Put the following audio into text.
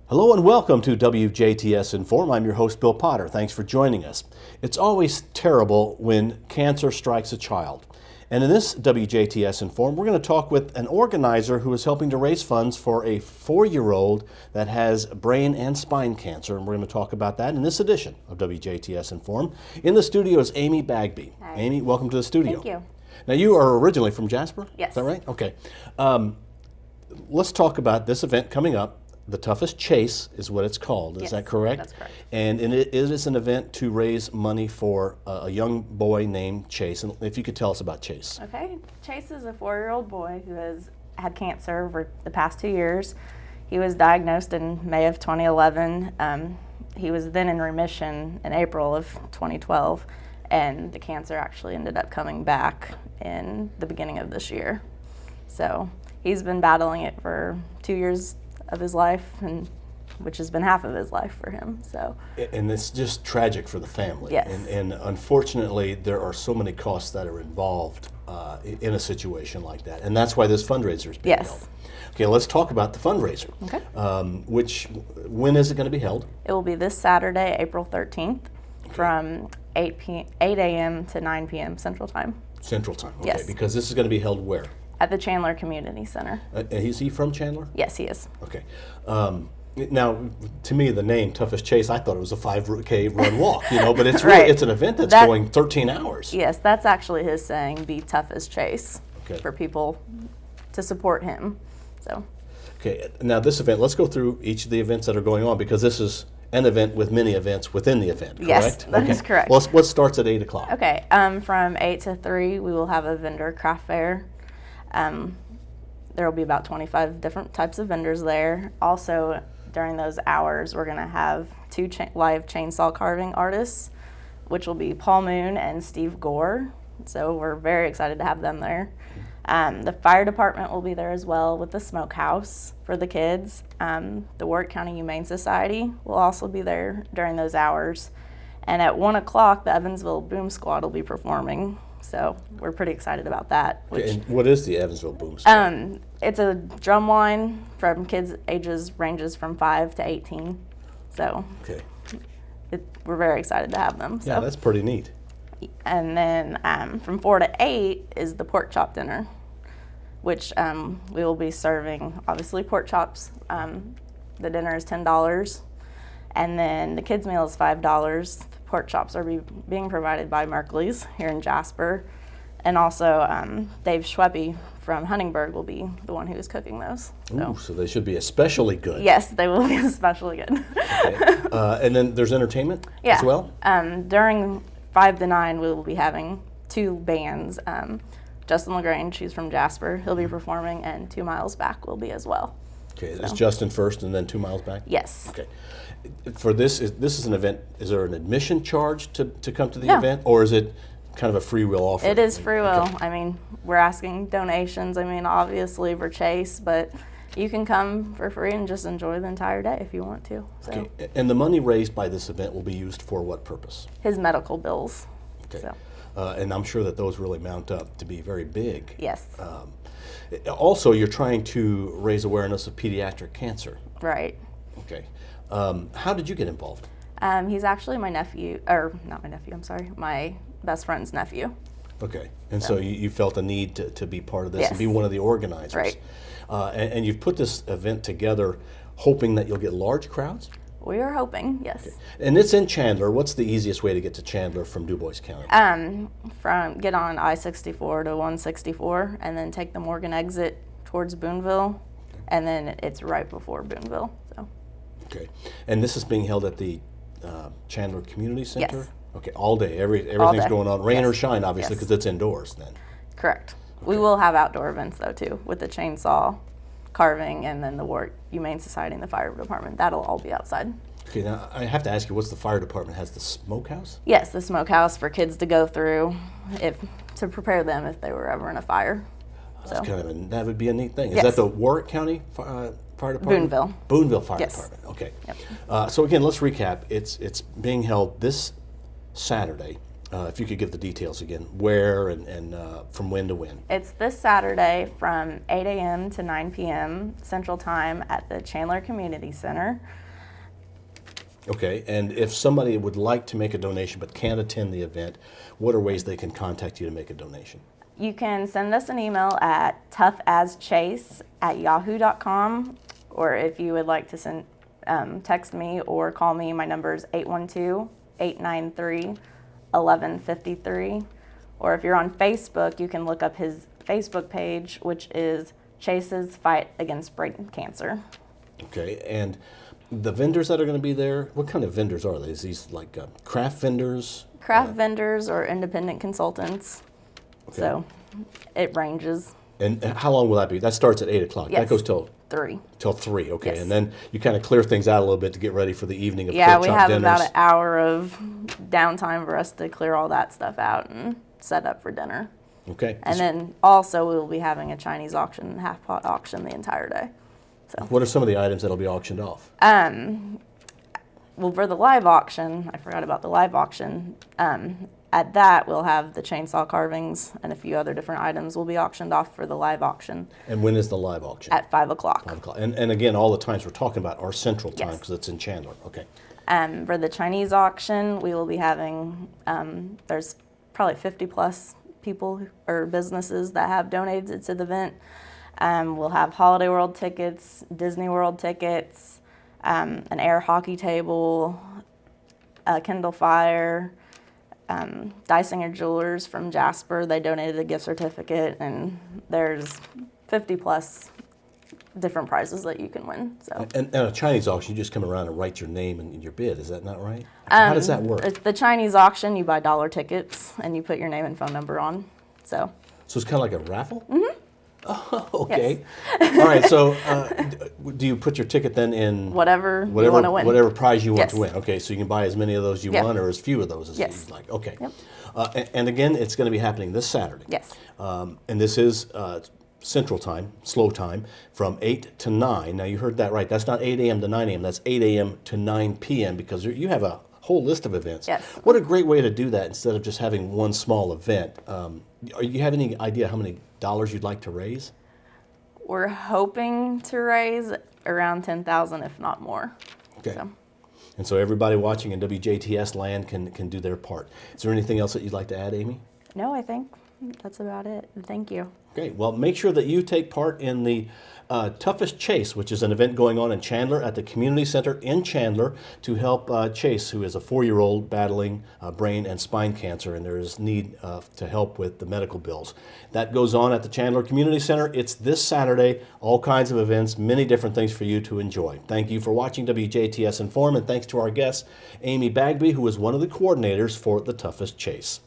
Hello and welcome to WJTS in.form. I'm your host, Bill Potter. Thanks for joining us. It's always terrible when cancer strikes a child. And in this WJTS in.form, we're going to talk with an organizer who is helping to raise funds for a 4-year-old that has brain and spine cancer. And we're going to talk about that in this edition of WJTS in.form. In the studio is Amy Bagby. Hi. Amy, welcome to the studio. Thank you. Now, you are originally from Jasper? Yes. Is that right? Okay. Let's talk about this event coming up. The Toughachase is what it's called. Is Yes, that correct? that's correct. And it is an event to raise money for a young boy named Chase. And if you could tell us about Chase. Okay, Chase is a 4-year-old boy who has had cancer over the past 2 years. He was diagnosed in May of 2011. He was then in remission in April of 2012, and the cancer actually ended up coming back in the beginning of this year. So he's been battling it for 2 years of his life, and which has been half of his life for him. So, and it's just tragic for the family. Yes. And unfortunately, there are so many costs that are involved in a situation like that. And that's why this fundraiser is being held. Okay, let's talk about the fundraiser. Okay. When is it going to be held? It will be this Saturday, April 13th, from 8 a.m. to 9 p.m. Central Time. Central Time, okay. Yes. Because this is going to be held where? At the Chandler Community Center. Is he from Chandler? Yes, he is. Okay. Now, to me, the name Toughachase, I thought it was a 5K run walk, but it's Right. really, it's an event that's going 13 hours. Yes, that's actually his saying, be tough as Chase, Okay. for people to support him. So. Okay, now this event, let's go through each of the events that are going on, because this is an event with many events within the event, correct? Yes, that is correct. Well, what starts at 8 o'clock? Okay, from 8 to 3, we will have a vendor craft fair. There will be about 25 different types of vendors there. Also, during those hours, we're going to have 2 live chainsaw carving artists, which will be Paul Moon and Steve Gore. So we're very excited to have them there. The fire department will be there as well with the smokehouse for the kids. The Warwick County Humane Society will also be there during those hours. And at 1 o'clock, the Evansville Boom Squad will be performing. So we're pretty excited about that. Okay, and what is the Evansville Boom Squad? It's a drum line from kids ages ranges from 5 to 18. So Okay. we're very excited to have them. So. Yeah, that's pretty neat. And then from 4 to 8 is the pork chop dinner, which we will be serving, obviously, pork chops. The dinner is $10. And then the kids' meal is $5. The pork chops are being provided by Merkley's here in Jasper. And also Dave Schweppe from Huntingburg will be the one who is cooking those. Ooh, so they should be especially good. Yes, they will be especially good. Okay. And then there's entertainment as well? During 5 to 9, we will be having 2 bands. Justin LaGrange, who's from Jasper, he'll be performing, and 2 Miles Back will be as well. Okay, is Justin first and then 2 Miles Back? Yes. Okay. For this is an event, is there an admission charge to come to the No. event, or is it kind of a free will offer? It is free will. Okay. I mean, we're asking donations, obviously for Chase, but you can come for free and just enjoy the entire day if you want to. So. Okay. And the money raised by this event will be used for what purpose? His medical bills. Okay. So. And I'm sure that those really mount up to be very big. Yes. Also, you're trying to raise awareness of pediatric cancer. Right. Okay. How did you get involved? He's actually my nephew, or not my nephew, I'm sorry, my best friend's nephew. Okay. And so you felt a need to be part of this Yes. and be one of the organizers. Right. And you've put this event together hoping that you'll get large crowds? We are hoping, yes. Okay. And it's in Chandler. What's the easiest way to get to Chandler from Du Bois County? Get on I-64 to 164 and then take the Morgan exit towards Boonville, and then it's right before Boonville. So. Okay. And this is being held at the Chandler Community Center? Yes. Okay, all day. Everything's All day. going on, rain or Yes. shine, obviously, Yes. because it's indoors then. Correct. We will have outdoor events though too, with the chainsaw carving and then the Warwick Humane Society and the fire department. That'll all be outside. Okay, now I have to ask you, what's the fire department? Has the smokehouse? Yes, the smokehouse for kids to go through to prepare them if they were ever in a fire. That's that would be a neat thing. Is Yes. that the Warwick County Fire Department? Boonville. Boonville Fire Yes. Department. Okay. Yep. So again, let's recap. It's being held this Saturday If you could give the details again, where and from when to when. It's this Saturday from 8 a.m. to 9 p.m. Central Time at the Chandler Community Center. Okay, and if somebody would like to make a donation but can't attend the event, what are ways they can contact you to make a donation? You can send us an email at toughaschase@yahoo.com, or if you would like to send, text me or call me, my number is 812-893-1153. Or if you're on Facebook, you can look up his Facebook page, which is Chase's Fight Against Brain Cancer. Okay, and the vendors that are going to be there, what kind of vendors are they? Is these like craft vendors? Craft vendors or independent consultants. Okay. So it ranges. And how long will that be? That starts at 8 o'clock. Yes. That goes till 3. Till 3, okay. Yes. And then you kind of clear things out a little bit to get ready for the evening of Yeah, pork we chop have dinners. about an hour of downtime for us to clear all that stuff out and set up for dinner. Okay. And then also we will be having a Chinese auction, half pot auction the entire day. So What are some of the items that'll be auctioned off? well, for the live auction, I forgot about the live auction. At that, we'll have the chainsaw carvings and a few other different items will be auctioned off for the live auction And when is the live auction? at 5 o'clock. 5 o'clock. And again, all the times we're talking about are Central Time Yes. because it's in Chandler. Okay. For the Chinese auction, we will be having, there's probably 50 plus people or businesses that have donated to the event. We'll have Holiday World tickets, Disney World tickets, an air hockey table, a Kindle Fire, Dysinger Jewelers from Jasper. They donated a gift certificate, and there's 50 plus different prizes that you can win. So. And a Chinese auction, you just come around and write your name and your bid. Is that not right? How does that work? It's the Chinese auction, you buy dollar tickets, and you put your name and phone number on. So So it's kind of like a raffle? Mm-hmm. Oh, okay. All right, so do you put your ticket then in whatever you want to win. whatever prize you want Yes. to win? Okay, so you can buy as many of those you Yep. want or as few of those as Yes. you'd like. Okay. Yep. And again, it's going to be happening this Saturday. Yes. And this is Central Time, slow time, from 8 to 9. Now, you heard that right. That's not 8 a.m. to 9 a.m. That's 8 a.m. to 9 p.m. because you have a whole list of events. Yes. What a great way to do that instead of just having one small event. You have any idea how many dollars you'd like to raise? We're hoping to raise around 10,000, if not more. Okay. So. And so everybody watching in WJTS land can do their part. Is there anything else that you'd like to add, Amy? No, I think that's about it. Thank you. Okay, well, make sure that you take part in the Toughest Chase, which is an event going on in Chandler at the Community Center in Chandler to help Chase, who is a 4-year-old battling brain and spine cancer, and there is need to help with the medical bills. That goes on at the Chandler Community Center. It's this Saturday, all kinds of events, many different things for you to enjoy. Thank you for watching WJTS in.form, and thanks to our guest, Amy Bagby, who is one of the coordinators for the Toughest Chase.